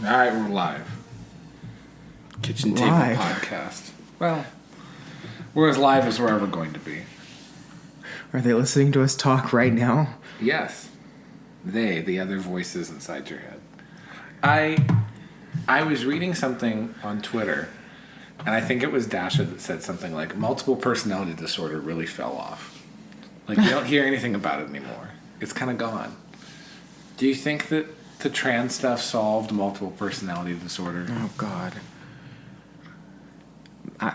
All right, we're live. Kitchen Table Live? Podcast. Well, we're as live as we're ever going to be. Are they listening to us talk right now? Yes. The other voices inside your head. I was reading something on Twitter, and I think it was Dasha that said something like, multiple personality disorder really fell off. Like, you don't hear anything about it anymore. It's kind of gone. Do you think that the trans stuff solved multiple personality disorder? Oh, God.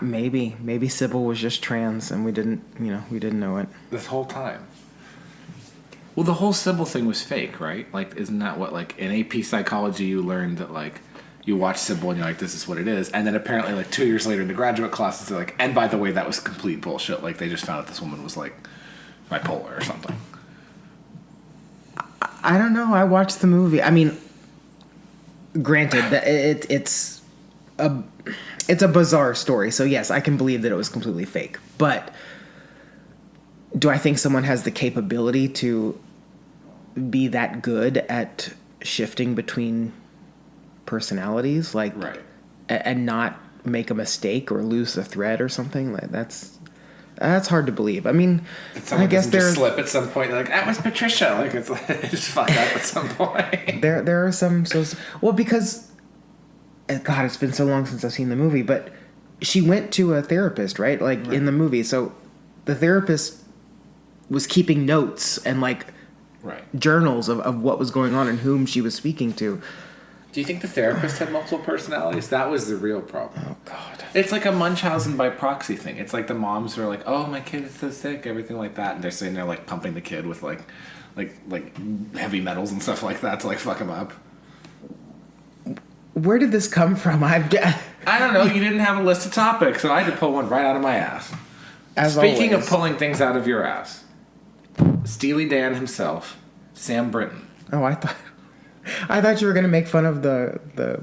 Maybe Sybil was just trans and we didn't know it. This whole time. Well, the whole Sybil thing was fake, right? Like, isn't that what, like, in AP psychology you learned that, like, you watch Sybil and you're like, this is what it is. And then apparently, like, 2 years later in the graduate classes, they're like, and by the way, that was complete bullshit. Like, they just found out this woman was, like, bipolar or something. I don't know. I watched the movie. I mean, granted, that it's a bizarre story. So, yes, I can believe that it was completely fake. But do I think someone has the capability to be that good at shifting between personalities, like, Right. and not make a mistake or lose a thread or something? Like, that's hard to believe. I mean, I guess just slip at some point. Like, that was Patricia. Like, it's like, just fuck up at some point. there are some because God, it's been so long since I've seen the movie, but she went to a therapist, right? Like, in the movie. So the therapist was keeping notes and, like, Right. journals of what was going on and whom she was speaking to. Do you think the therapist had multiple personalities? That was the real problem. Oh, God. It's like a Munchausen by proxy thing. It's like the moms are like, "Oh, my kid is so sick," everything like that, and they're sitting there like pumping the kid with like heavy metals and stuff like that to like fuck him up. Where did this come from? I don't know. You didn't have a list of topics, so I had to pull one right out of my ass. As Speaking always. of pulling things out of your ass, Steely Dan himself, Sam Brinton. Oh, I thought you were going to make fun of the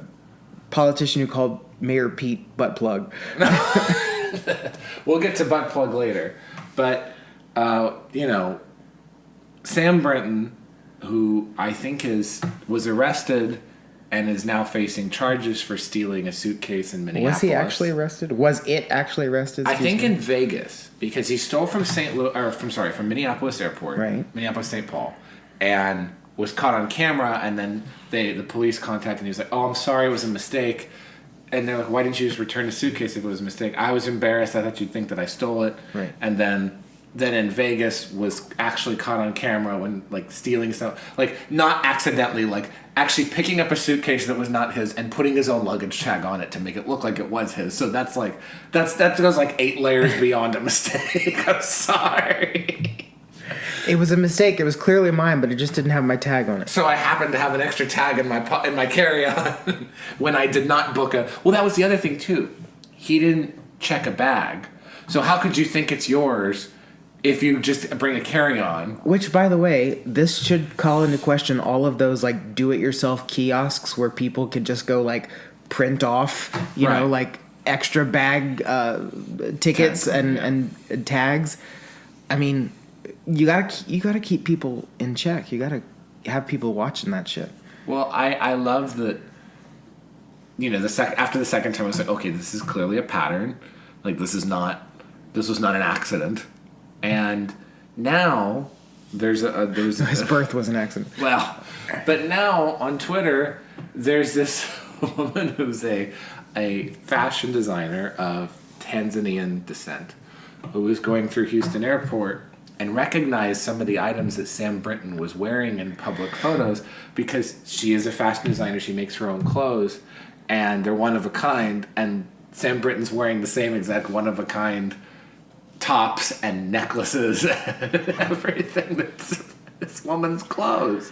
politician who called Mayor Pete butt plug. We'll get to butt plug later, but Sam Brinton, who I think was arrested and is now facing charges for stealing a suitcase in Minneapolis. Was he actually arrested? Was it actually arrested? I think in Vegas, because he stole from from Minneapolis Airport, Right. Minneapolis St. Paul, and was caught on camera. And then the police contacted, and he was like, "Oh, I'm sorry, it was a mistake." And they're like, "Why didn't you just return the suitcase if it was a mistake?" "I was embarrassed. I thought you'd think that I stole it." Right. And then in Vegas was actually caught on camera when like stealing stuff, like not accidentally, like actually picking up a suitcase that was not his and putting his own luggage tag on it to make it look like it was his. So that goes like 8 layers beyond a mistake. I'm sorry. It was a mistake. It was clearly mine, but it just didn't have my tag on it. So I happened to have an extra tag in my carry-on when I did not book a. Well, that was the other thing too. He didn't check a bag. So how could you think it's yours if you just bring a carry-on? Which, by the way, this should call into question all of those, like, do-it-yourself kiosks where people can just go, like, print off, you know, like, extra bag tickets and tags. I mean, you gotta keep people in check. You gotta have people watching that shit. Well, I love that. You know, after the second time, I was like, okay, this is clearly a pattern. Like, this was not an accident. And now there's His birth was an accident. Well, but now on Twitter, there's this woman who's a fashion designer of Tanzanian descent who was going through Houston Airport and recognized some of the items that Sam Brinton was wearing in public photos because she is a fashion designer. She makes her own clothes, and they're one of a kind. And Sam Brinton's wearing the same exact one of a kind tops and necklaces and everything that's this woman's clothes.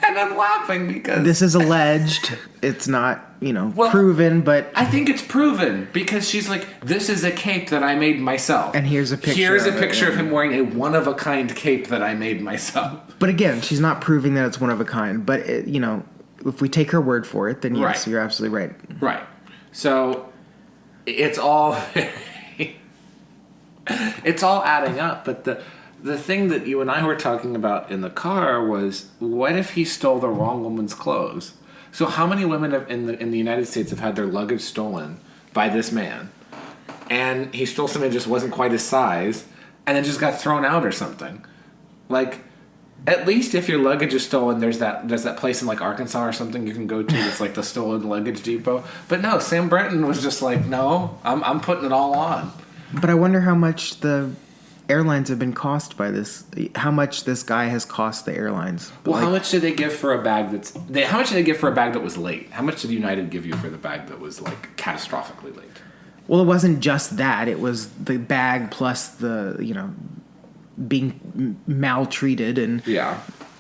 And I'm laughing because This is alleged. It's not, proven, but... I think it's proven because she's like, this is a cape that I made myself. And here's a picture Here's a of it, picture of yeah. him wearing a one-of-a-kind cape that I made myself. But again, she's not proving that it's one of a kind. But, if we take her word for it, then yes, Right. You're absolutely right. Right. So it's all it's all adding up. But the thing that you and I were talking about in the car was, what if he stole the wrong woman's clothes? So how many women in the United States have had their luggage stolen by this man, and he stole something that just wasn't quite his size, and then just got thrown out or something? Like, at least if your luggage is stolen, there's that place in like Arkansas or something you can go to that's like the stolen luggage depot. But no, Sam Brinton was just like, no, I'm putting it all on. But I wonder how much the airlines have been cost by this. How much this guy has cost the airlines. Well, how much did they give for a bag how much did they give for a bag that was late? How much did United give you for the bag that was like catastrophically late? Well, it wasn't just that. It was the bag plus the, being maltreated and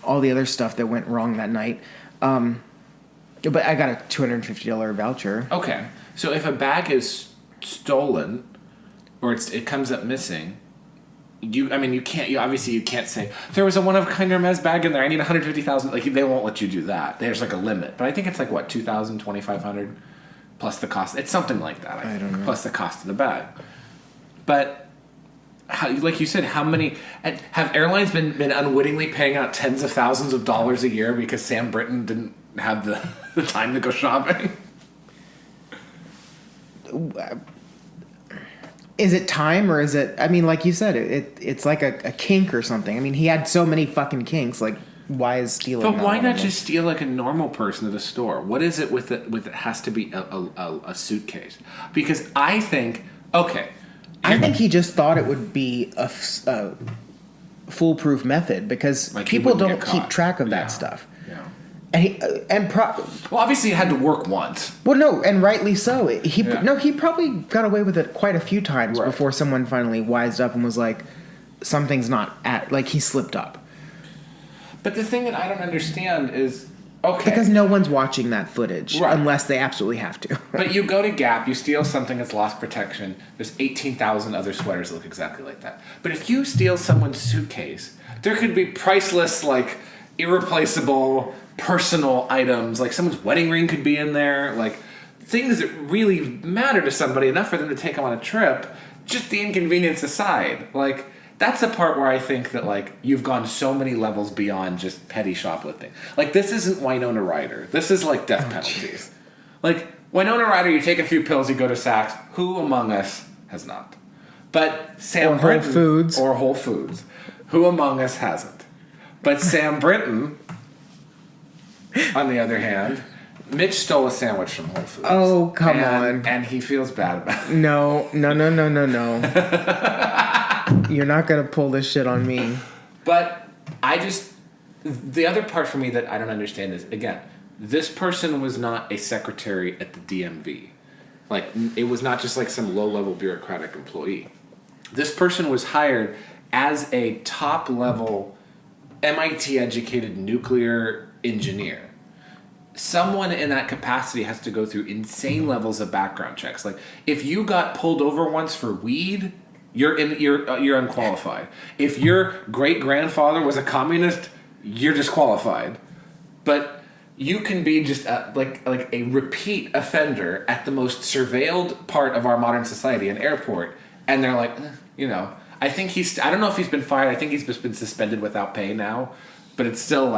all the other stuff that went wrong that night. But I got a $250 voucher. Okay. So if a bag is stolen or it comes up missing, you can't say there was a one of kind Hermes bag in there. I need 150,000. Like, they won't let you do that. There's like a limit, but I think it's like what, 2,000, 2,500 plus the cost. It's something like that. I don't know. Plus the cost of the bag. But like you said, how many have airlines been unwittingly paying out tens of thousands of dollars a year because Sam Brinton didn't have the time to go shopping? Is it time or is it? I mean, like you said, it's like a kink or something. I mean, he had so many fucking kinks. Like, why is stealing? But why not just steal like a normal person at a store? What is it with it? With it has to be a suitcase? Because I think I think he just thought it would be a foolproof method because like people don't keep track of that stuff. Yeah. And well, obviously it had to work once. Well, no, and rightly so. He probably got away with it quite a few times before someone finally wised up and was like, something's not like he slipped up. But the thing that I don't understand is, because no one's watching that footage unless they absolutely have to. But you go to Gap, you steal something that's lost protection. There's 18,000 other sweaters that look exactly like that. But if you steal someone's suitcase, there could be priceless, like, irreplaceable personal items. Like, someone's wedding ring could be in there. Like, things that really matter to somebody, enough for them to take them on a trip. Just the inconvenience aside. Like, that's the part where I think that, like, you've gone so many levels beyond just petty shoplifting. Like, this isn't Winona Ryder. This is, like, death penalties. Like, Winona Ryder, you take a few pills, you go to Saks. Who among us has not? But Sam Brinton... Or Whole Foods. Who among us hasn't? But Sam Brinton, on the other hand, Mitch stole a sandwich from Whole Foods. Oh, come on. And he feels bad about it. No. You're not going to pull this shit on me. But the other part for me that I don't understand is, again, this person was not a secretary at the DMV. Like, it was not just like some low-level bureaucratic employee. This person was hired as a top-level MIT-educated nuclear engineer. Someone in that capacity has to go through insane levels of background checks. Like, if you got pulled over once for weed, you're unqualified. If your great-grandfather was a communist, you're disqualified. But you can be just like a repeat offender at the most surveilled part of our modern society, an airport, and they're like, I think I don't know if he's been fired. I think he's just been suspended without pay now. But it's still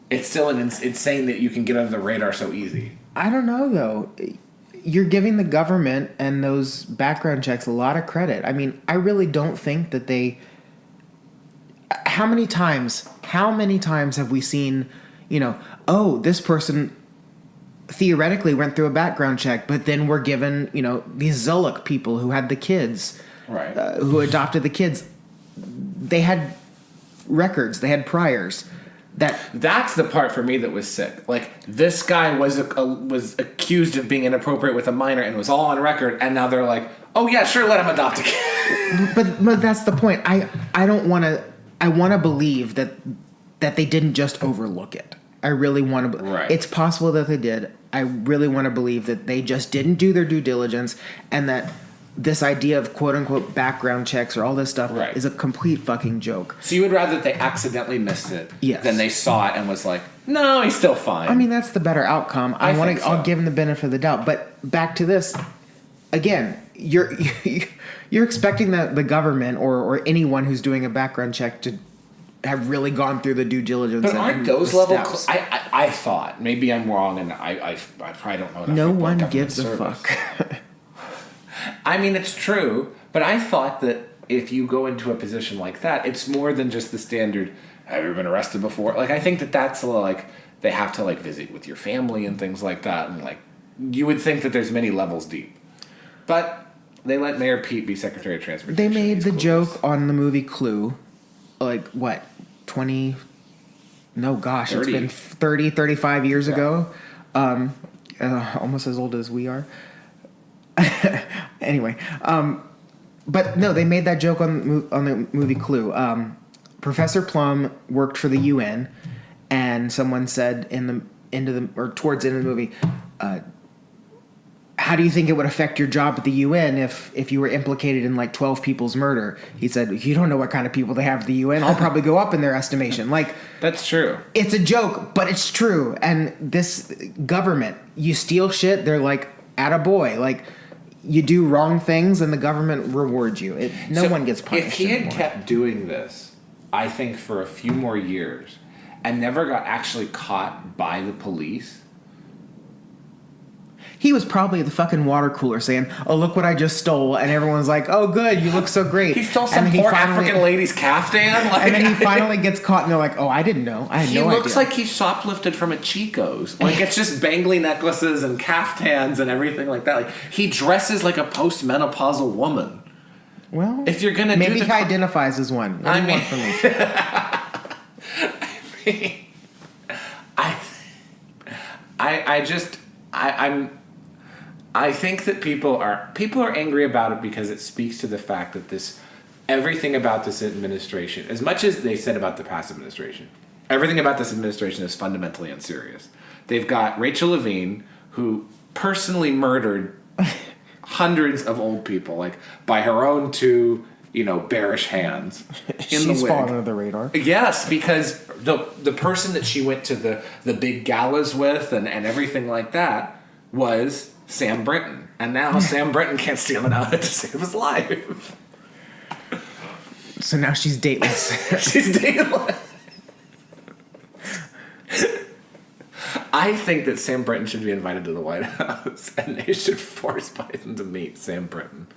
insane that you can get under the radar so easy. I don't know, though. You're giving the government and those background checks a lot of credit. I mean, I really don't think that they... How many times have we seen, this person theoretically went through a background check, but then we're given, these Zuluk people who had the kids, who adopted the kids. They had records. They had priors. That's the part for me that was sick. Like, this guy was accused of being inappropriate with a minor and was all on record, and now they're like, oh yeah, sure, let him adopt a kid. But that's the point. I don't want to. I want to believe that they didn't just overlook it. I really want to. Right. It's possible that they did. I really want to believe that they just didn't do their due diligence, and that this idea of quote-unquote background checks or all this stuff is a complete fucking joke. So you would rather that they accidentally missed it than they saw it and was like, no, he's still fine. I mean, that's the better outcome. I'll give him the benefit of the doubt. But back to this, again, you're expecting that the government or anyone who's doing a background check to have really gone through the due diligence. But and aren't the those level? steps. I thought, maybe I'm wrong, and I probably don't know enough. No about one government gives a service. fuck. I mean, it's true, but I thought that if you go into a position like that, it's more than just the standard. Have you ever been arrested before? Like, I think that that's like they have to like visit with your family and things like that, and like you would think that there's many levels deep, but they let Mayor Pete be Secretary of Transportation. They made He's the clueless. joke on the movie Clue, like what, 20? No, gosh, 30. it's been 30, 35 years Yeah. ago. Almost as old as we are. Anyway, but no, they made that joke on the movie Clue. Professor Plum worked for the UN, and someone said towards the end of the movie, how do you think it would affect your job at the UN if you were implicated in like 12 people's murder? He said, you don't know what kind of people they have at the UN. I'll probably go up in their estimation. Like, That's true. it's a joke, but it's true. And this government, you steal shit, they're like, attaboy. Like, you do wrong things and the government rewards you. No So one gets punished If he had anymore. kept doing this, I think for a few more years, and never got actually caught by the police. He was probably at the fucking water cooler saying, oh, look what I just stole. And everyone's like, oh, good, you look so great. He stole And some then he poor finally- African lady's caftan. Like, And then he finally gets caught and they're like, oh, I didn't know. I had he no looks idea. like he shoplifted from a Chico's. Like, it's just bangly necklaces and caftans and everything like that. Like, he dresses like a postmenopausal woman. Well, If you're gonna maybe do the he identifies as one. What do you want from me? I think that people are angry about it because it speaks to the fact that everything about this administration, as much as they said about the past administration, everything about this administration is fundamentally unserious. They've got Rachel Levine, who personally murdered hundreds of old people, like by her own two, bearish hands. She's the wig. fallen under the radar. Yes, because the person that she went to the big galas with and everything like that was Sam Brinton. And now Sam Brinton can't steal an outfit to save his life. So now she's dateless. She's dating. I think that Sam Brinton should be invited to the White House and they should force Biden to meet Sam Brinton.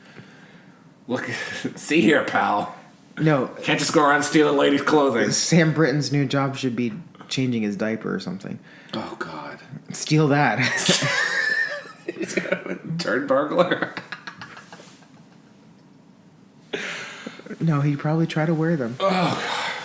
Look, see here, pal. No, Can't just go around stealing ladies' clothing. Sam Britton's new job should be changing his diaper or something. Oh, God. Steal that. Turd burglar. No, he'd probably try to wear them.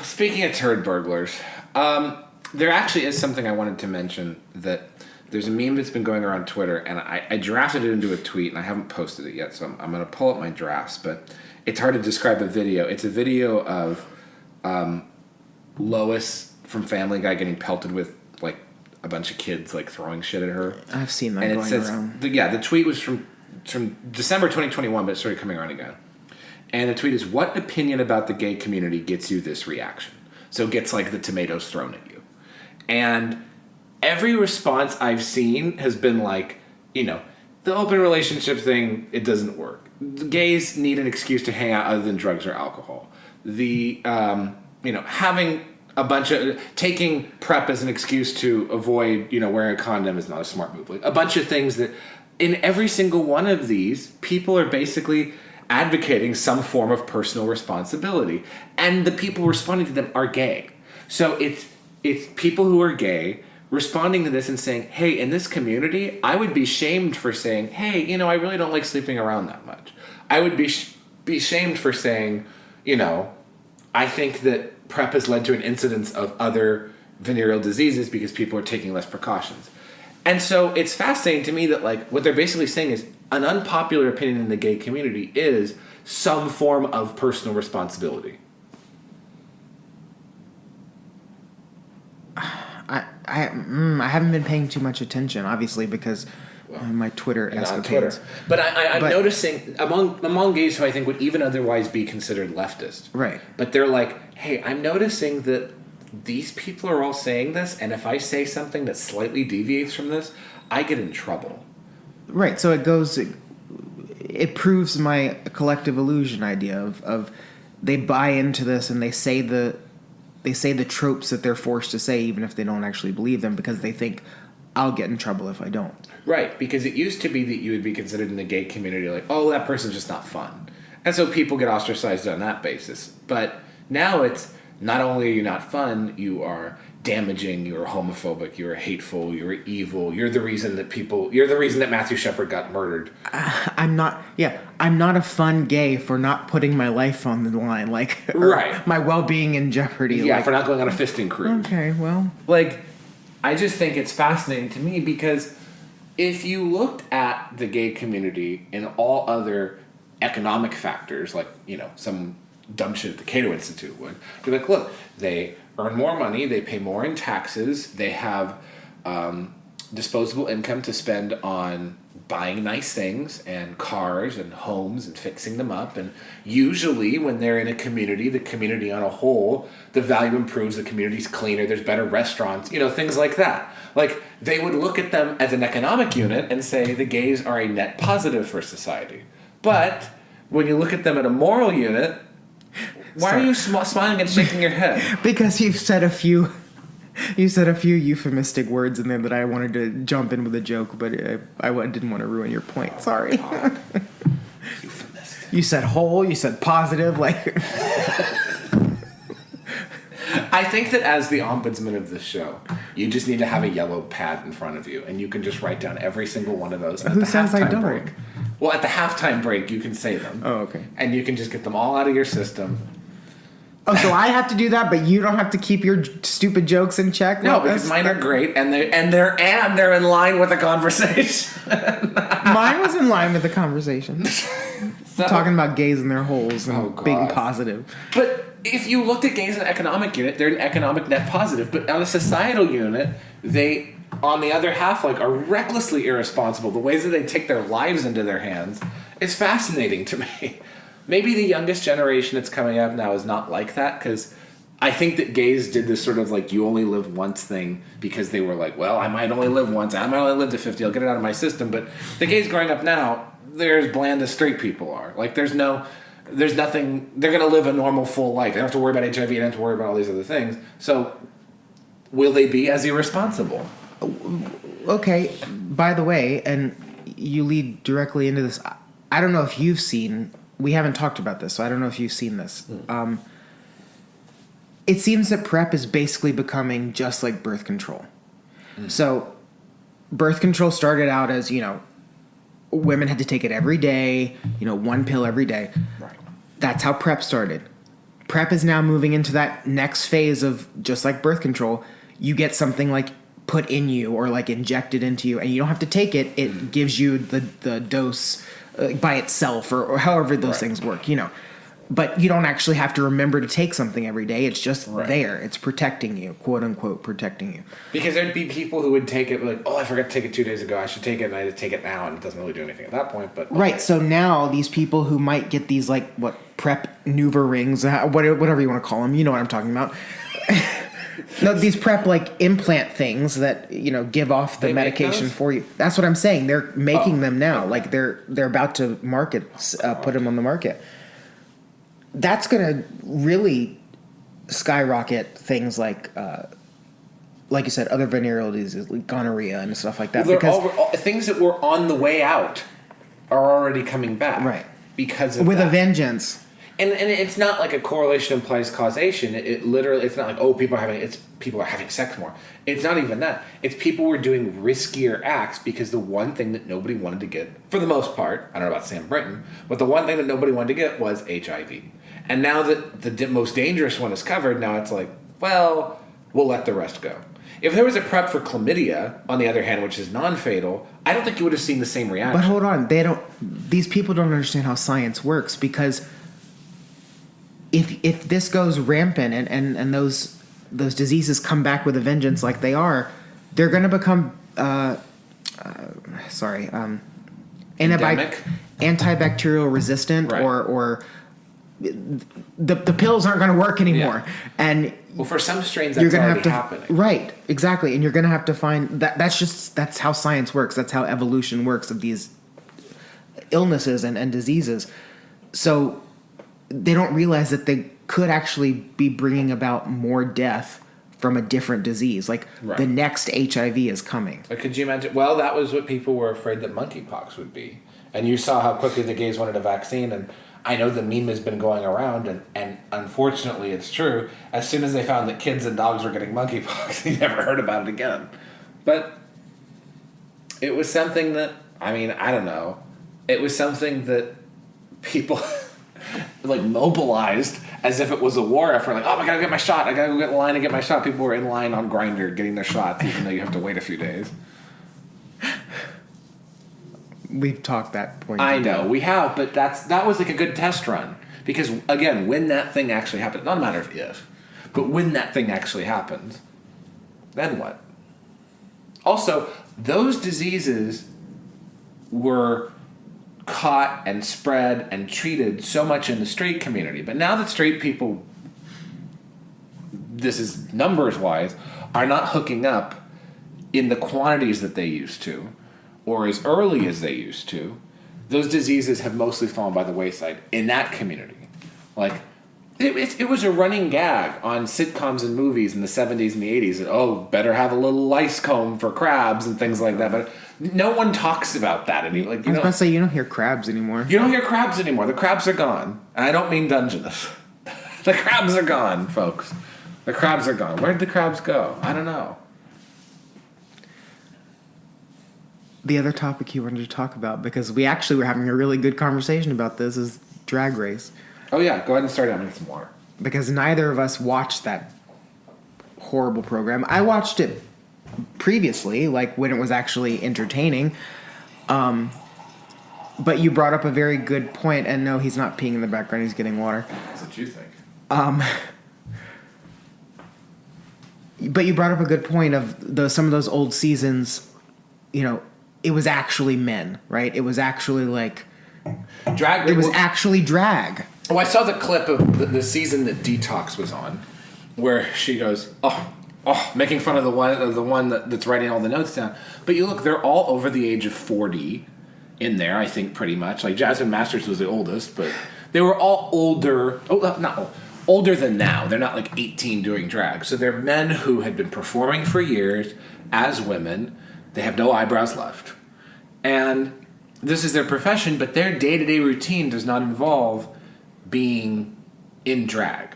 Speaking of turd burglars, there actually is something I wanted to mention that there's a meme that's been going around Twitter, and I drafted it into a tweet, and I haven't posted it yet, so I'm going to pull up my drafts, but it's hard to describe a video. It's a video of Lois from Family Guy getting pelted with, like, a bunch of kids, like, throwing shit at her. I've seen that And it going says, around. the tweet was from December 2021, but it started coming around again. And the tweet is, what opinion about the gay community gets you this reaction? So it gets like the tomatoes thrown at you. And every response I've seen has been like, the open relationship thing, it doesn't work. The gays need an excuse to hang out other than drugs or alcohol. The, having a bunch of, taking PrEP as an excuse to avoid, wearing a condom is not a smart move. Like a bunch of things that, in every single one of these, people are basically advocating some form of personal responsibility, and the people responding to them are gay. So it's people who are gay responding to this and saying, hey, in this community, I would be shamed for saying, hey, I really don't like sleeping around that much. I would be shamed for saying, I think that PrEP has led to an incidence of other venereal diseases because people are taking less precautions. And so it's fascinating to me that, like, what they're basically saying is an unpopular opinion in the gay community is some form of personal responsibility. I haven't been paying too much attention, obviously, because my Twitter And on escapades. Twitter. But I'm noticing among gays who I think would even otherwise be considered leftist. Right. But they're like, hey, I'm noticing that these people are all saying this, and if I say something that slightly deviates from this, I get in trouble. Right, so it proves my collective illusion idea of they buy into this and they say the they say the tropes that they're forced to say, even if they don't actually believe them, because they think I'll get in trouble if I don't. Right, because it used to be that you would be considered in the gay community like, oh, that person's just not fun. And so people get ostracized on that basis. But now it's not only are you not fun, you are damaging, you're homophobic, you're hateful, you're evil, you're the reason that Matthew Shepard got murdered. I'm not a fun gay for not putting my life on the line, like, right, my well-being in jeopardy. Yeah, like, for not going on a fisting cruise. Okay, well, like, I just think it's fascinating to me because if you looked at the gay community and all other economic factors, like, some dumb shit at the Cato Institute would, you're like, look, they earn more money, they pay more in taxes, they have disposable income to spend on buying nice things and cars and homes and fixing them up. And usually when they're in a community, the community on a whole, the value improves, the community's cleaner, there's better restaurants, things like that. Like, they would look at them as an economic unit and say the gays are a net positive for society. But when you look at them at a moral unit, why are you smiling and shaking your head? Because you've said a few euphemistic words in there that I wanted to jump in with a joke, but I didn't want to ruin your point. Sorry. Euphemistic. You said whole, you said positive, like... I think that as the ombudsman of this show, you just need to have a yellow pad in front of you, and you can just write down every single one of those. Who says I don't? Break. Well, at the halftime break, you can say them. Oh, okay. And you can just get them all out of your system. Oh, so I have to do that, but you don't have to keep your stupid jokes in check? No, because mine are great, and they're in line with the conversation. Mine was in line with the conversation. So, talking about gays and their holes and being positive. But if you looked at gays as an economic unit, they're an economic net positive. But on a societal unit, they, on the other half, are recklessly irresponsible. The ways that they take their lives into their hands is fascinating to me. Maybe the youngest generation that's coming up now is not like that, because I think that gays did this sort of you only live once thing because they were like, well, I might only live once. I might only live to 50. I'll get it out of my system. But the gays growing up now, they're as bland as straight people are. There's nothing, they're going to live a normal, full life. They don't have to worry about HIV, they don't have to worry about all these other things. So, will they be as irresponsible? Okay, by the way, and you lead directly into this, I don't know if you've seen, we haven't talked about this, so I don't know if you've seen this. It seems that PrEP is basically becoming just like birth control. So, birth control started out as, women had to take it every day, one pill every day. Right. That's how PrEP started. PrEP is now moving into that next phase of just like birth control. You get something put in you or injected into you, and you don't have to take it. It gives you the dose by itself or however those things work, But you don't actually have to remember to take something every day. It's just there. It's protecting you, quote unquote, protecting you. Because there'd be people who would take it I forgot to take it 2 days ago. I should take it, and I just take it now, and it doesn't really do anything at that point. But Right. So now these people who might get these PrEP Nuva rings, whatever you want to call them, you know what I'm talking about. No, these PrEP implant things that give off the medication for you. That's what I'm saying. They're making them now. Okay. They're about to put them on the market. That's going to really skyrocket things like you said, other venereal diseases, like gonorrhea and stuff like that. Because things that were on the way out are already coming back. Right. Because of with that. a vengeance. And it's not like a correlation implies causation. It literally, it's not like, people are having sex more. It's not even that. It's people were doing riskier acts because the one thing that nobody wanted to get, for the most part, I don't know about Sam Britton, but the one thing that nobody wanted to get was HIV. And now that the most dangerous one is covered, now it's we'll let the rest go. If there was a PrEP for chlamydia, on the other hand, which is non-fatal, I don't think you would have seen the same reaction. But hold on, these people don't understand how science works, because if this goes rampant and those diseases come back with a vengeance like they are, they're going to become antibacterial resistant, right. or the pills aren't going to work anymore. Yeah. And for some strains that's already happening. Right, exactly. And you're going to have to find that's how science works. That's how evolution works of these illnesses and diseases. So they don't realize that could actually be bringing about more death from a different disease. Like Right. the next HIV is coming. But could you imagine? Well, that was what people were afraid that monkeypox would be. And you saw how quickly the gays wanted a vaccine. And I know the meme has been going around, and unfortunately it's true. As soon as they found that kids and dogs were getting monkeypox, you never heard about it again. But it was something that, I mean, I don't know. It was something that people like mobilized as if it was a war effort. Like, oh, I gotta get my shot. I gotta go get in line and get my shot. People were in line on Grindr getting their shots, even though you have to wait a few days. We've talked that point. I know we have, but that was like a good test run, because again, when that thing actually happens, not a matter of if, but when that thing actually happens, then what? Also, those diseases were caught and spread and treated so much in the straight community, but now that straight people, this is numbers wise, are not hooking up in the quantities that they used to, or as early as they used to, those diseases have mostly fallen by the wayside in that community. Like, it was a running gag on sitcoms and movies in the 70s and the 80s. That, oh, better have a little lice comb for crabs and things like that. But no one talks about that anymore. Like, I was about to say, you don't hear crabs anymore. you don't hear crabs anymore. The crabs are gone. And I don't mean Dungeness. The crabs are gone, folks. The crabs are gone. Where'd the crabs go? I don't know. The other topic you wanted to talk about, because we actually were having a really good conversation about this, is Drag Race. Oh, yeah. Go ahead and start out with some more. Because neither of us watched that horrible program. I watched it previously, like when it was actually entertaining. But you brought up a very good point, and no, he's not peeing in the background, he's getting water. That's what you think. But you brought up a good point of some of those old seasons, you know, it was actually men, right? It was actually like... Drag. It was actually drag. Oh, I saw the clip of the season that Detox was on, where she goes, making fun of the one that's writing all the notes down. But you look, they're all over the age of 40 in there, I think, pretty much. Like, Jasmine Masters was the oldest, but they were all older. Oh, not old. Older than now. They're not like 18 doing drag. So they're men who had been performing for years as women. They have no eyebrows left. And this is their profession, but their day-to-day routine does not involve being in drag.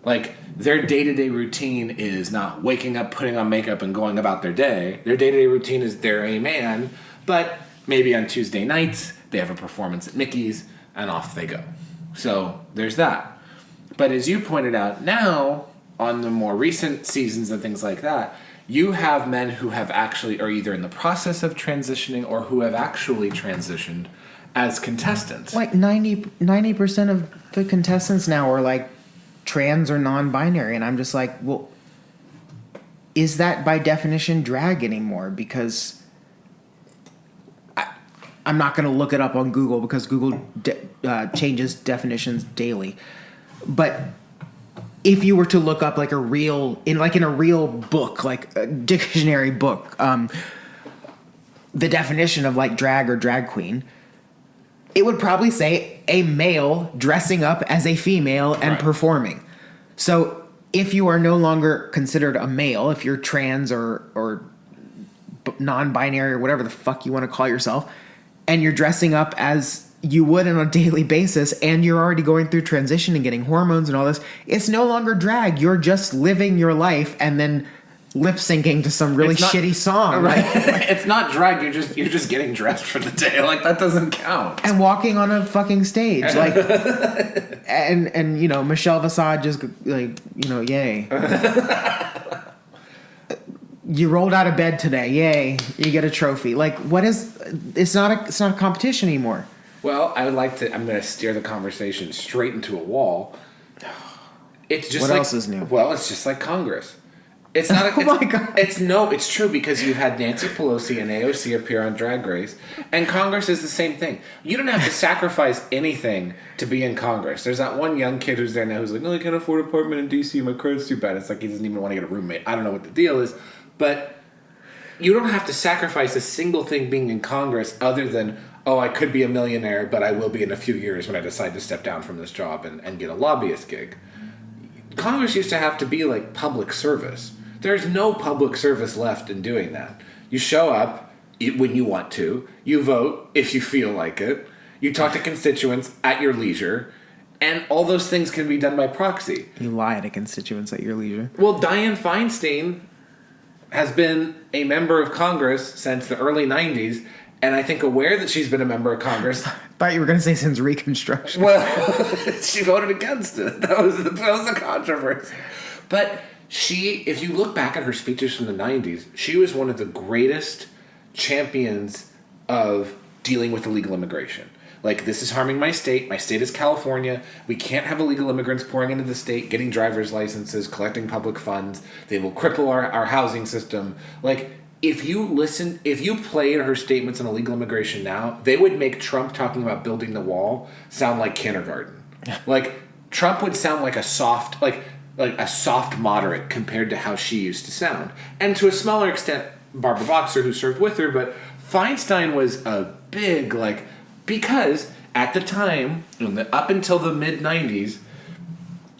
Like, their day-to-day routine is not waking up, putting on makeup, and going about their day. Their day-to-day routine is they're a man, but maybe on Tuesday nights, they have a performance at Mickey's, and off they go. So, there's that. But as you pointed out, now, on the more recent seasons and things like that, you have men who have actually are either in the process of transitioning or who have actually transitioned as contestants. Like 90% of the contestants now are like trans or non-binary, and I'm just like, well, is that by definition drag anymore? Because I'm not going to look it up on Google, because Google changes definitions daily. But if you were to look up like in a real book, like a dictionary book, the definition of like drag or drag queen, it would probably say a male dressing up as a female and performing. So if you are no longer considered a male, if you're trans or non-binary or whatever the fuck you want to call yourself, and you're dressing up as you would on a daily basis, and you're already going through transition and getting hormones and all this, it's no longer drag. You're just living your life and then lip syncing to some really shitty song. Right. It's not drag. You're just getting dressed for the day. Like, that doesn't count. And walking on a fucking stage, like, and you know, Michelle Visage just like, you know, yay. You rolled out of bed today, yay! You get a trophy. Like, what is? It's not a competition anymore. Well, I'm going to steer the conversation straight into a wall. It's just what else is new? Well, it's just like Congress. It's not. My God. It's true, because you've had Nancy Pelosi and AOC appear on Drag Race, and Congress is the same thing. You don't have to sacrifice anything to be in Congress. There's that one young kid who's there now who's like, no, I can't afford an apartment in D.C. My credit's too bad. It's like he doesn't even want to get a roommate. I don't know what the deal is, but you don't have to sacrifice a single thing being in Congress other than oh, I could be a millionaire, but I will be in a few years when I decide to step down from this job and get a lobbyist gig. Congress used to have to be like public service. There's no public service left in doing that. You show up when you want to, you vote if you feel like it, you talk to constituents at your leisure, and all those things can be done by proxy. You lie to constituents at your leisure. Well, Dianne Feinstein has been a member of Congress since the early 90s, and I think aware that she's been a member of Congress. Thought you were going to say since Reconstruction. Well, she voted against it. That was the controversy. But she, if you look back at her speeches from the 90s, she was one of the greatest champions of dealing with illegal immigration. Like, this is harming my state. My state is California. We can't have illegal immigrants pouring into the state, getting driver's licenses, collecting public funds. They will cripple our housing system. Like, if you played her statements on illegal immigration now, they would make Trump talking about building the wall sound like kindergarten. Like, Trump would sound like a soft moderate compared to how she used to sound. And to a smaller extent, Barbara Boxer, who served with her, but Feinstein was a big, because at the time, up until the mid-90s,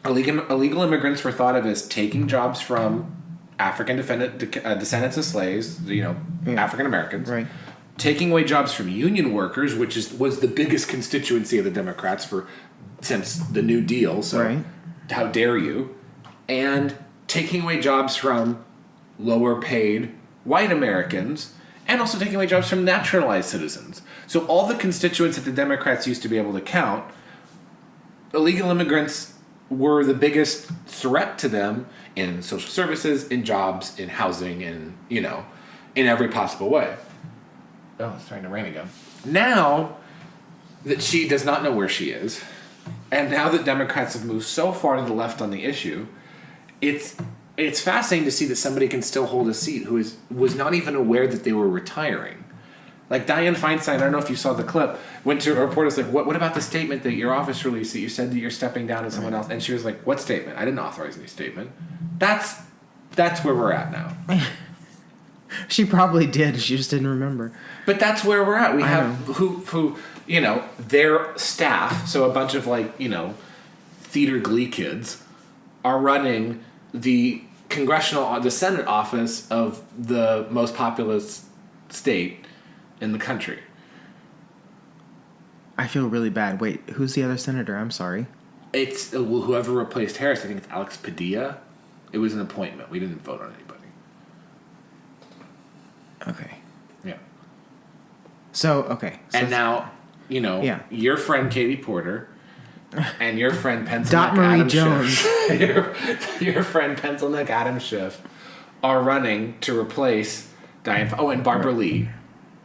illegal immigrants were thought of as taking jobs from African descendants of slaves, African Americans, Right. taking away jobs from union workers, which was the biggest constituency of the Democrats since the New Deal. So Right. how dare you? And taking away jobs from lower-paid white Americans, and also taking away jobs from naturalized citizens. So all the constituents that the Democrats used to be able to count, illegal immigrants were the biggest threat to them in social services, in jobs, in housing, in every possible way. Oh, it's starting to rain again. Now that she does not know where she is, and now that Democrats have moved so far to the left on the issue, it's fascinating to see that somebody can still hold a seat who was not even aware that they were retiring. Like Dianne Feinstein, I don't know if you saw the clip, went to a reporter, was like, what about the statement that your office released that you said that you're stepping down to someone else? And she was like, what statement? I didn't authorize any statement. That's where we're at now. She probably did. She just didn't remember. But that's where we're at. We have who their staff, so a bunch of theater glee kids, are running the Senate office of the most populous state in the country. I feel really bad. Wait, who's the other senator? I'm sorry. It's whoever replaced Harris. I think it's Alex Padilla. It was an appointment. We didn't vote on anybody. Okay. Yeah. And now, your friend Katie Porter and your friend Pencil Dot Neck Marie Adam Jones. Schiff, your friend Pencil Neck Adam Schiff are running to replace Dianne. Oh, and Barbara Lee,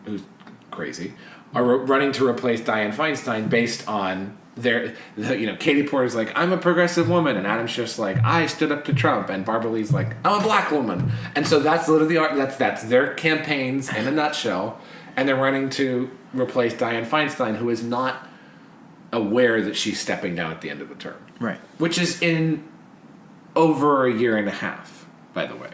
who's crazy, are running to replace Dianne Feinstein based on Katie Porter's like, I'm a progressive woman, and Adam Schiff's like, I stood up to Trump, and Barbara Lee's like, I'm a black woman, and so that's literally that's their campaigns in a nutshell, and they're running to replace Dianne Feinstein, who is not aware that she's stepping down at the end of the term, Right. which is in over a year and a half, by the way.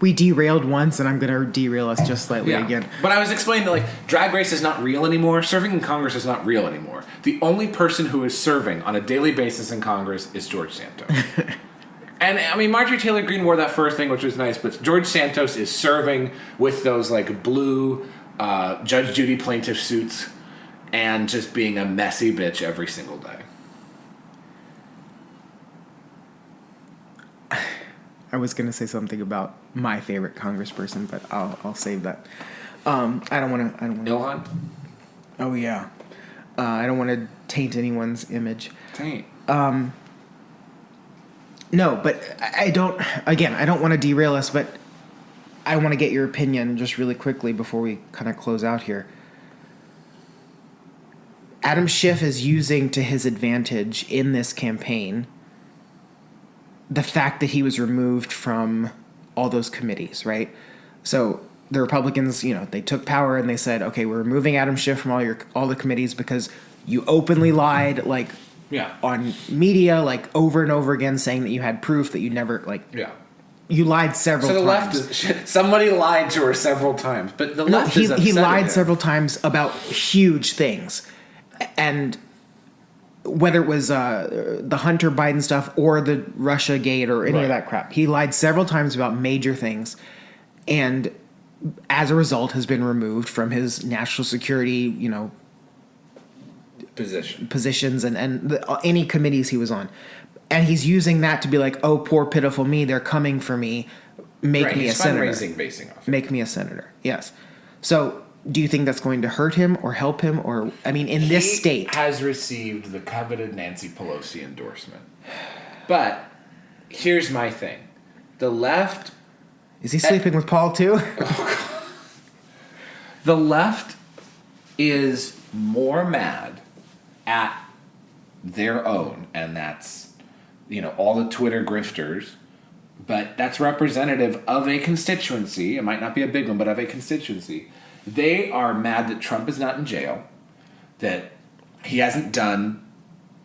We derailed once, and I'm going to derail us just slightly again. But I was explaining that Drag Race is not real anymore. Serving in Congress is not real anymore. The only person who is serving on a daily basis in Congress is George Santos. And I mean, Marjorie Taylor Greene wore that first thing, which was nice, but George Santos is serving with those blue Judge Judy plaintiff suits and just being a messy bitch every single day. I was going to say something about my favorite congressperson, but I'll save that. I don't want to. Ilhan? Oh yeah. I don't want to taint anyone's image. Taint. No, but I don't. Again, I don't want to derail us, but I want to get your opinion just really quickly before we kind of close out here. Adam Schiff is using to his advantage in this campaign the fact that he was removed from all those committees, right? So the Republicans, they took power and they said, okay, we're removing Adam Schiff from all the committees because you openly lied, on media, over and over again, saying that you had proof that you never, Yeah. You lied several So the times. left is somebody lied to her several times, but the No, left he is upset lied at him. several times about huge things, and whether it was the Hunter Biden stuff or the Russia Gate or any of Right. that crap, he lied several times about major things, and as a result, has been removed from his national security, position. positions and any committees he was on, and he's using that to be like, "Oh, poor pitiful me, they're coming for me, make Right, me a he's senator." fundraising basing off. Make me a senator. Yes. So, do you think that's going to hurt him or help him? Or, I mean, in this He state, has received the coveted Nancy Pelosi endorsement. But here's my thing. The left is he sleeping with Paul too? the left is more mad at their own, and that's all the Twitter grifters, but that's representative of a constituency. It might not be a big one, but of a constituency. They are mad that Trump is not in jail, that he hasn't done,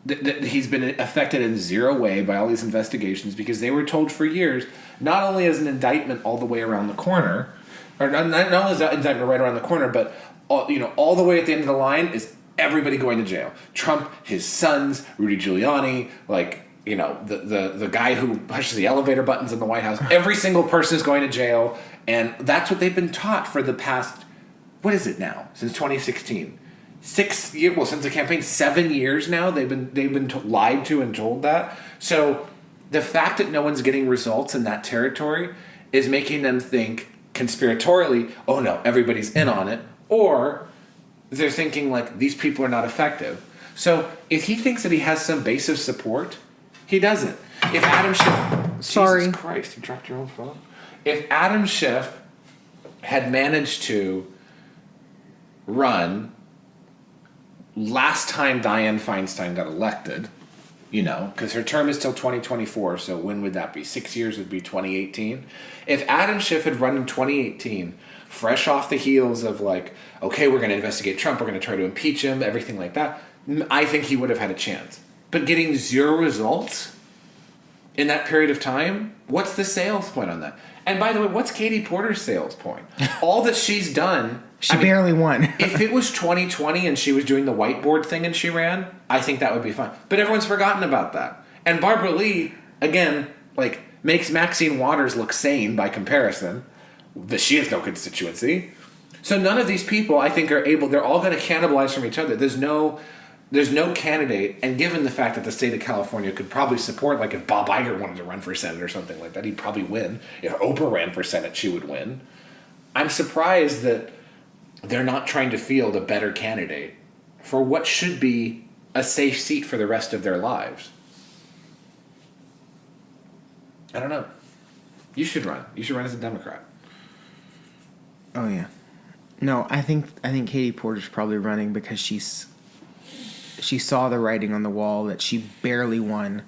that he's been affected in zero way by all these investigations, because they were told for years, not only is an indictment all the way around the corner, or not only is that indictment right around the corner, but all the way at the end of the line is everybody going to jail. Trump, his sons, Rudy Giuliani, the guy who pushes the elevator buttons in the White House. Every single person is going to jail, and that's what they've been taught for the past, what is it now? Since 2016, 6 years. Well, since the campaign, 7 years now. They've been lied to and told that. So the fact that no one's getting results in that territory is making them think conspiratorially, oh no, everybody's in on it, or they're thinking like these people are not effective. So if he thinks that he has some base of support, he doesn't. If Adam Schiff, Sorry. Jesus Christ, you dropped your own phone. If Adam Schiff had managed to run last time Dianne Feinstein got elected, because her term is till 2024, so when would that be? 6 years would be 2018. If Adam Schiff had run in 2018, fresh off the heels of okay, we're going to investigate Trump, we're going to try to impeach him, everything like that, I think he would have had a chance. But getting zero results in that period of time, what's the sales point on that? And by the way, what's Katie Porter's sales point? All that she's done... She barely won. If it was 2020 and she was doing the whiteboard thing and she ran, I think that would be fine. But everyone's forgotten about that. And Barbara Lee, again, makes Maxine Waters look sane by comparison. That she has no constituency. So none of these people, I think, are able... They're all going to cannibalize from each other. There's no candidate, and given the fact that the state of California could probably support, if Bob Iger wanted to run for Senate or something like that, he'd probably win. If Oprah ran for Senate, she would win. I'm surprised that they're not trying to field a better candidate for what should be a safe seat for the rest of their lives. I don't know. You should run. You should run as a Democrat. Oh yeah. No, I think Katie Porter's probably running because she saw the writing on the wall that she barely won.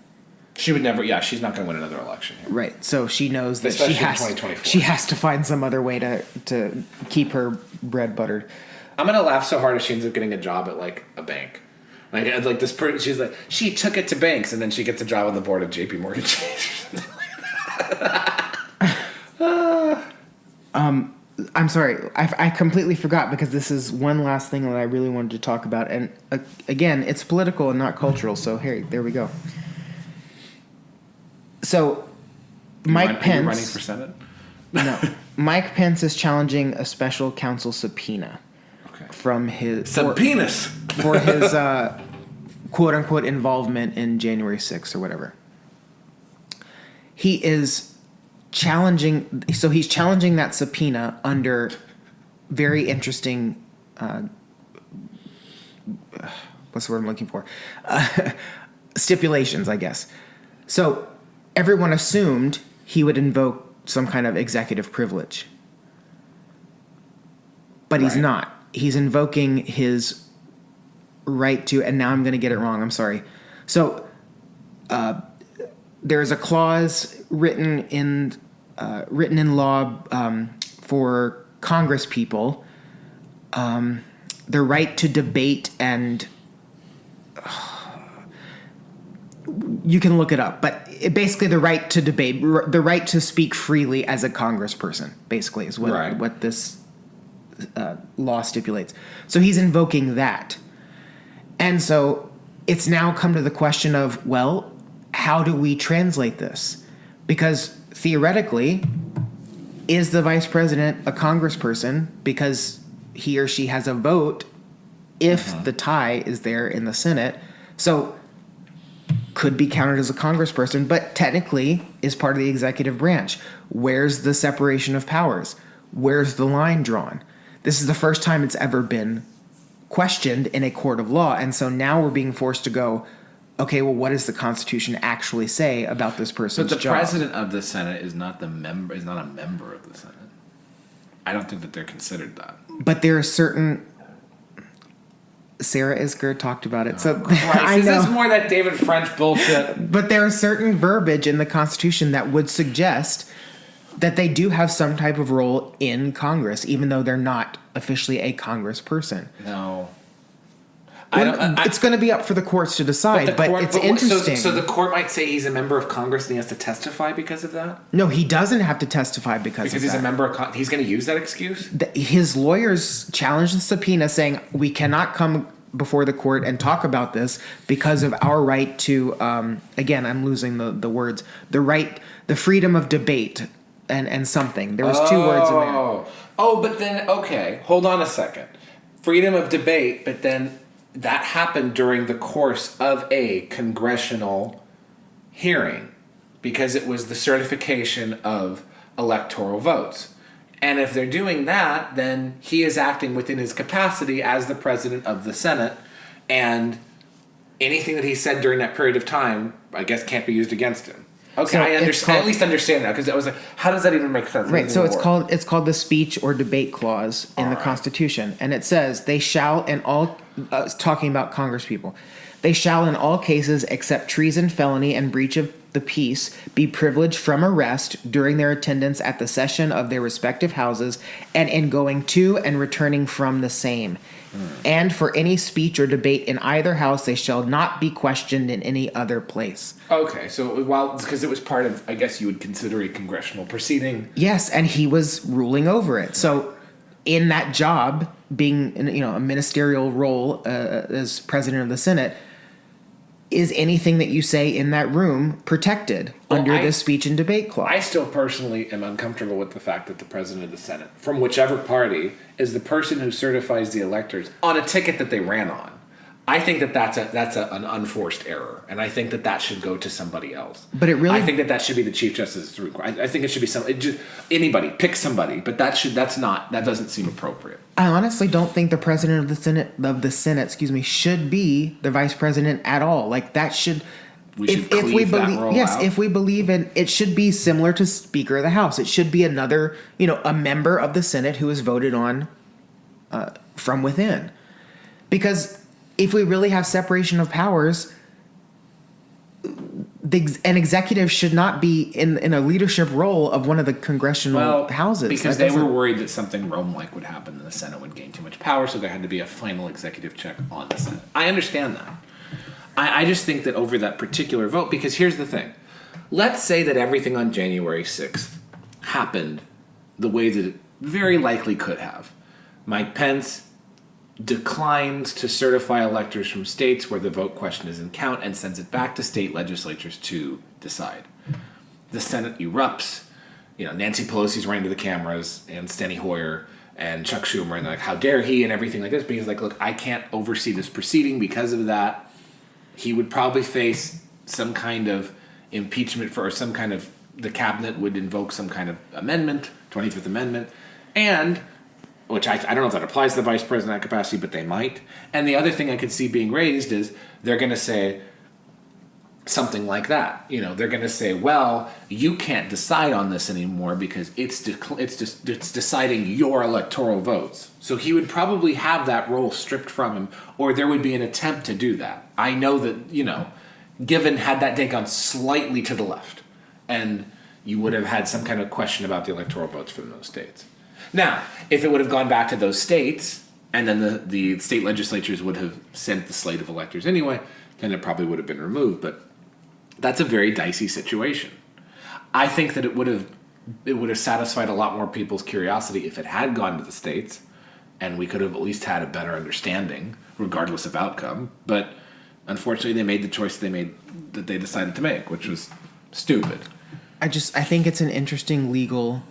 She would never. Yeah, she's not going to win another election here. Right. So she knows that Especially in 2024. she has to find some other way to keep her bread buttered. I'm gonna laugh so hard if she ends up getting a job at a bank. Like this person, she's like, she took it to banks, and then she gets a job on the board of J.P. Morgan Chase. I'm sorry, I completely forgot because this is one last thing that I really wanted to talk about, and again, it's political and not cultural. So there we go. So, Mike Pence. Are you running for Senate? No, Mike Pence is challenging a special counsel subpoena from his subpoenas for his quote unquote involvement in January 6th or whatever. He is challenging. So he's challenging that subpoena under very interesting. What's the word I'm looking for? Stipulations, I guess. So everyone assumed he would invoke some kind of executive privilege. But he's not. He's invoking his right to, and now I'm going to get it wrong, I'm sorry. So there's a clause written in law for Congress people, the right to debate and You can look it up, but basically the right to debate, the right to speak freely as a congressperson, basically is what Right. what this law stipulates. So he's invoking that, and so it's now come to the question of, well, how do we translate this? Because theoretically, is the vice president a congressperson because he or she has a vote if the tie is there in the Senate? So could be counted as a congressperson, but technically is part of the executive branch. Where's the separation of powers? Where's the line drawn? This is the first time it's ever been questioned in a court of law. And so now we're being forced to go, okay, well, what does the Constitution actually say about this person's But the job? president of the Senate is not a member of the Senate. I don't think that they're considered that. But there are certain... Sarah Isker talked about it. So I This know. is more that David French bullshit. But there are certain verbiage in the Constitution that would suggest that they do have some type of role in Congress, even though they're not officially a congressperson. No. I don't. It's going to be up for the courts to decide, but it's interesting. So the court might say he's a member of Congress and he has to testify because of that? No, he doesn't have to testify because Because of he's that. a member of he's going to use that excuse? His lawyers challenged the subpoena, saying we cannot come before the court and talk about this because of our right to, again, I'm losing the words, the freedom of debate and something. There was two words in there. Oh, but then, okay, hold on a second. Freedom of debate, but then that happened during the course of a congressional hearing because it was the certification of electoral votes. And if they're doing that, then he is acting within his capacity as the president of the Senate, and anything that he said during that period of time, I guess, can't be used against him. Okay, So I it's at least understand that because I was like, how does that even make sense? Right, so it's called the speech or debate clause in the Constitution, and it says they shall in all talking about Congress people, they shall in all cases except treason, felony, and breach of the peace be privileged from arrest during their attendance at the session of their respective houses and in going to and returning from the same. And for any speech or debate in either house, they shall not be questioned in any other place. Okay, so because it was part of, I guess you would consider a congressional proceeding. Yes, and he was ruling over it. So, in that job, being in, a ministerial role as president of the Senate, is anything that you say in that room protected under the speech and debate clause? I still personally am uncomfortable with the fact that the president of the Senate, from whichever party, is the person who certifies the electors on a ticket that they ran on. I think that that's an unforced error, and I think that should go to somebody else. But it really, I think that should be the chief justice's requirement. I think it should be anybody pick somebody, but that doesn't seem appropriate. I honestly don't think the president of the Senate, should be the vice president at all. Like that should. We should cleave that role out. If we believe in it, should be similar to Speaker of the House. It should be another, a member of the Senate who is voted on from within, because if we really have separation of powers, an executive should not be in a leadership role of one of the congressional houses. Because they were worried that something Rome-like would happen and the Senate would gain too much power, so there had to be a final executive check on the Senate. I understand that. I just think that over that particular vote, because here's the thing. Let's say that everything on January 6th happened the way that it very likely could have. Mike Pence declines to certify electors from states where the vote question is in count and sends it back to state legislatures to decide. The Senate erupts. Nancy Pelosi's running to the cameras, and Steny Hoyer and Chuck Schumer, and they're like, how dare he, and everything like this. But he's like, look, I can't oversee this proceeding because of that. He would probably face some kind of impeachment or some kind of, the cabinet would invoke some kind of amendment, 25th Amendment, and which I don't know if that applies to the vice president in that capacity, but they might. And the other thing I could see being raised is they're going to say something like that. They're going to say, well, you can't decide on this anymore because it's deciding your electoral votes. So he would probably have that role stripped from him, or there would be an attempt to do that. I know that, given had that day gone slightly to the left, and you would have had some kind of question about the electoral votes from those states. Now, if it would have gone back to those states, and then the state legislatures would have sent the slate of electors anyway, then it probably would have been removed. But That's a very dicey situation. I think that it would have satisfied a lot more people's curiosity if it had gone to the States, and we could have at least had a better understanding, regardless of outcome. But unfortunately, they made the choice that they decided to make, which was stupid. I think it's an interesting legal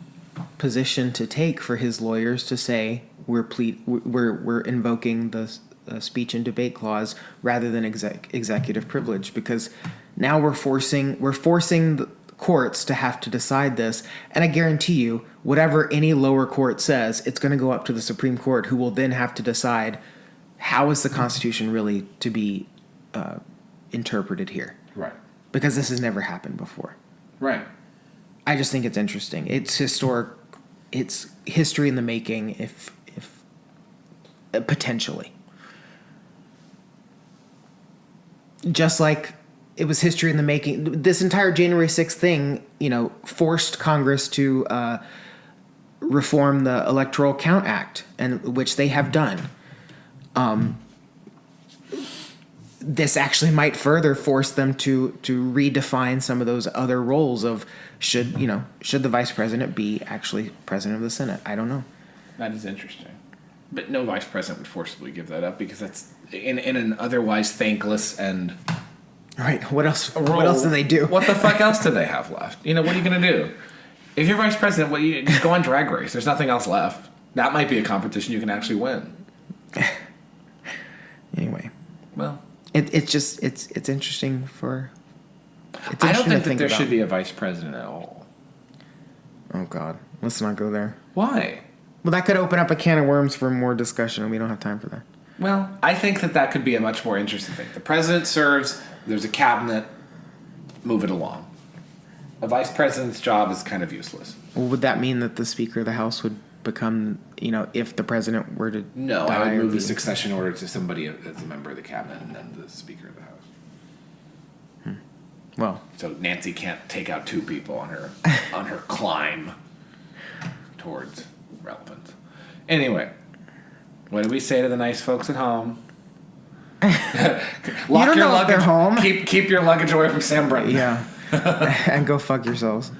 position to take for his lawyers to say we're invoking the speech and debate clause rather than executive privilege, because now we're forcing the courts to have to decide this, and I guarantee you whatever any lower court says, it's going to go up to the Supreme Court, who will then have to decide how is the Constitution really to be interpreted here, Right. because this has never happened before. Right. I just think it's interesting. It's historic. It's history in the making, if potentially. Just like it was history in the making. This entire January 6th thing, forced Congress to reform the Electoral Count Act, and which they have done. This actually might further force them to redefine some of those other roles of should the vice president be actually president of the Senate? I don't know. That is interesting. But no vice president would forcibly give that up, because that's in an otherwise thankless and right. What else? role. What else do they do? What the fuck else do they have left? What are you gonna do? If you're vice president, you just go on Drag Race. There's nothing else left. That might be a competition you can actually win. Anyway, well, it's interesting for. I don't think that there should be a vice president at all. Oh God, let's not go there. Why? Well, that could open up a can of worms for more discussion, and we don't have time for that. Well, I think that could be a much more interesting thing. The president serves, there's a cabinet, move it along. A vice president's job is kind of useless. Well, would that mean that the Speaker of the House would become, if the president were to No, die I would move or the succession order to somebody as a member of the cabinet and then the Speaker of the House. Well, So Nancy can't take out two people on her climb towards relevance. Anyway, what do we say to the nice folks at home? Lock don't your know if luggage. they're home. Keep your luggage away from Sam Brennan. yeah, and go fuck yourselves.